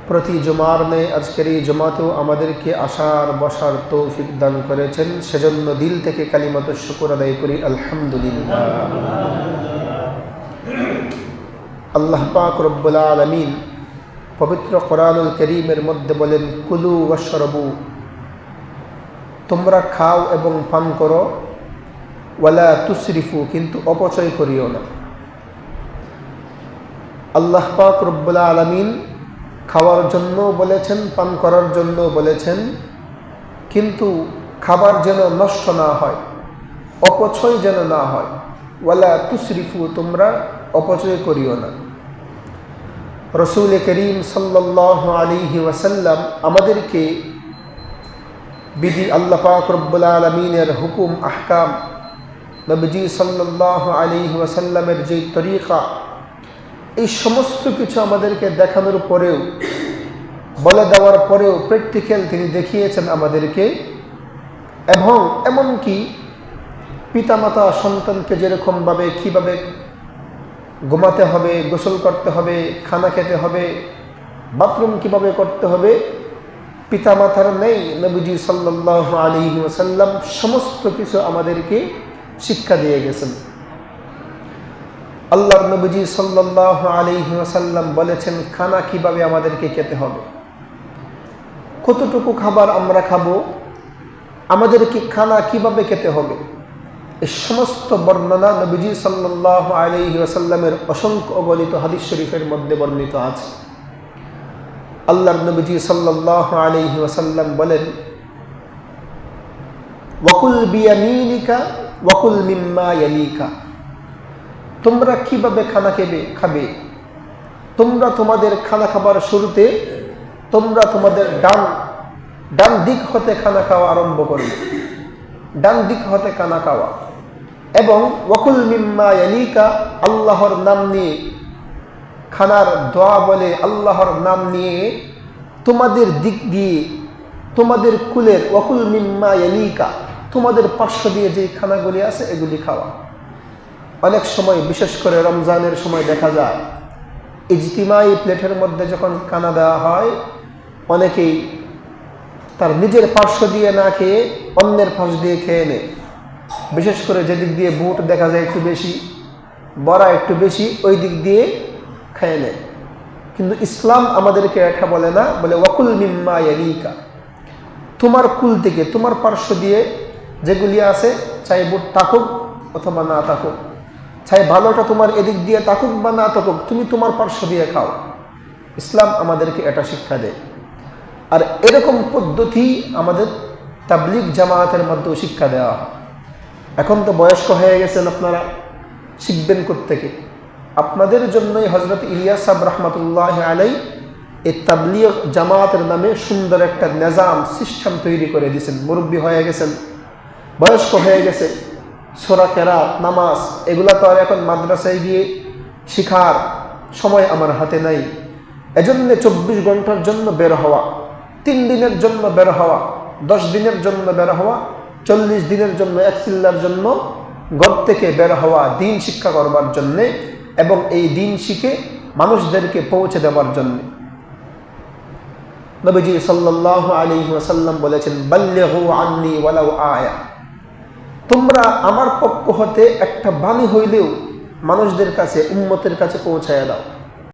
প্রতি জুমার ন্যায় আজকের এই জুমাতেও আমাদেরকে আসার বসার তৌফিক দান করেছেন, সেজন্য দিল থেকে কালিমাত শুকর আদায় করি আলহামদুলিল্লাহ। আল্লাহ পাক রব্বুল আলামিন পবিত্র কোরআনুল কারীমের মধ্যে বলেন, কুলু ওয়াশরাবু, তোমরা খাও এবং পান করো, ওয়ালা তুসরিফু, কিন্তু অপচয় করিও না। আল্লাহ পাক রব্বুল আলামিন খাওয়ার জন্য বলেছেন, পান করার জন্য বলেছেন, কিন্তু খাবার যেন নষ্ট না হয়, অপচয় যেন না হয়। ওয়ালা তুসরিফু, তোমরা অপচয় করিও না। রাসূল করিম সাল্লাল্লাহু আলাইহি ওয়াসাল্লাম আমাদেরকে বিধি, আল্লাহ পাক রব্বুল আলামিনের হুকুম আহকাম, নবীজি সাল্লাল্লাহু আলাইহি ওয়াসাল্লামের যে তরিকা, এই সমস্ত কিছু আমাদেরকে দেখানোর পরেও, বলে দেওয়ার পরেও প্র্যাকটিক্যাল তিনি দেখিয়েছেন আমাদেরকে। এবং এমনকি পিতামাতা সন্তানকে যেরকমভাবে কীভাবে ঘুমাতে হবে, গোসল করতে হবে, খানা খেতে হবে, বাথরুম কিভাবে করতে হবে, পিতামাতার নেই নবীজি সাল্লাল্লাহু আলাইহি ওয়াসাল্লাম সমস্ত কিছু আমাদেরকে শিক্ষা দিয়ে গেছেন। আল্লাহর নবীজি সাল্লাল্লাহু আলাইহি ওয়াসাল্লাম বলেছেন খানা কিভাবে আমাদেরকে খেতে হবে, কতটুকু খাবার আমরা খাবো, আমাদেরকে খানা কিভাবে খেতে হবে, এই সমস্ত বর্ণনা নবীজি সাল্লাল্লাহু আলাইহি ওয়াসাল্লামের অসংখ্য অগণিত হাদিস শরীফের মধ্যে বর্ণিত আছে। আল্লাহর নবীজি সাল্লাল্লাহু আলাইহি ওয়াসাল্লাম বলেন, ওয়াকুল বিয়ামিনিকা ওয়াকুল মিম্মা ইয়ালিকা, তোমরা কিভাবে খানা খাবে, তোমরা তোমাদের খানা খাবার শুরুতে তোমরা তোমাদের ডান দিক হতে খানা খাওয়া আরম্ভ করবে, ডান দিক হতে খানা খাওয়া। এবং ওয়াকুল মিম্মা ইয়ালিকা, আল্লাহর নাম নিয়ে খানার দোয়া বলে, আল্লাহর নাম নিয়ে তোমাদের দিক দিয়ে, তোমাদের কুলের, ওয়াকুল মিম্মা ইয়ালিকা, তোমাদের পার্শ্ব দিয়ে যে খানাগুলি আছে এগুলি খাওয়া। অনেক সময় বিশেষ করে রমজানের সময় দেখা যায় ইজতিমাই প্লেটের মধ্যে যখন খানা দেওয়া হয়, অনেকেই তার নিজের পার্শ্ব দিয়ে না খেয়ে অন্যের পাশ দিয়ে খেয়ে নেয়। বিশেষ করে যেদিক দিয়ে বুট দেখা যায় একটু বেশি, বড়া একটু বেশি, ওই দিক দিয়ে খেয়ে নেয়। কিন্তু ইসলাম আমাদেরকে এটা বলে না, বলে ওয়াকুল মিম্মা ইয়ালিকা, তোমার কুল থেকে, তোমার পার্শ্ব দিয়ে যেগুলি আছে, চাই বুট থাকুক অথবা না থাকুক, চাই ভালোটা তোমার এদিক দিয়ে থাকুক বা না থাকুক, তুমি তোমার পার্শ্ব দিয়ে খাও। ইসলাম আমাদেরকে এটা শিক্ষা দেয়। আর এরকম পদ্ধতি আমাদের তাবলিগ জামায়াতের মধ্যেও শিক্ষা দেওয়া হয়। এখন তো বয়স্ক হয়ে গেছেন আপনারা, শিখবেন কোত্থেকে? আপনাদের জন্যই হযরত ইলিয়াস সাহেব রহমতুল্লাহ আলাইহি এই তাবলিগ জামায়াতের নামে সুন্দর একটা নিজাম সিস্টেম তৈরি করে দিয়েছেন। মুরব্বী হয়ে গেছেন, বয়স্ক হয়ে গেছে, সূরা কেরাত, নামাজ, এগুলা তো আর এখন মাদ্রাসায় গিয়ে শিখার সময় আমার হাতে নাই। এজন্য 24 ঘন্টার জন্য বের হওয়া, 3 দিনের জন্য বের হওয়া, 10 দিনের জন্য বের হওয়া, 40 দিনের জন্য, এক চিল্লার জন্য ঘর থেকে বের হওয়া দিন শিক্ষা করবার জন্যে, এবং এই দিন শিখে মানুষদেরকে পৌঁছে দেওয়ার জন্য। নবীজি সাল্লাল্লাহু আলাইহি ওয়াসাল্লাম বলেছেন, বাল্লিগু আন্নি ওয়ালাউ আয়া, তোমরা আমার পক্ষ হতে একটা বাণী হইলেও মানুষদের কাছে, উম্মতের কাছে পৌঁছায় দাও।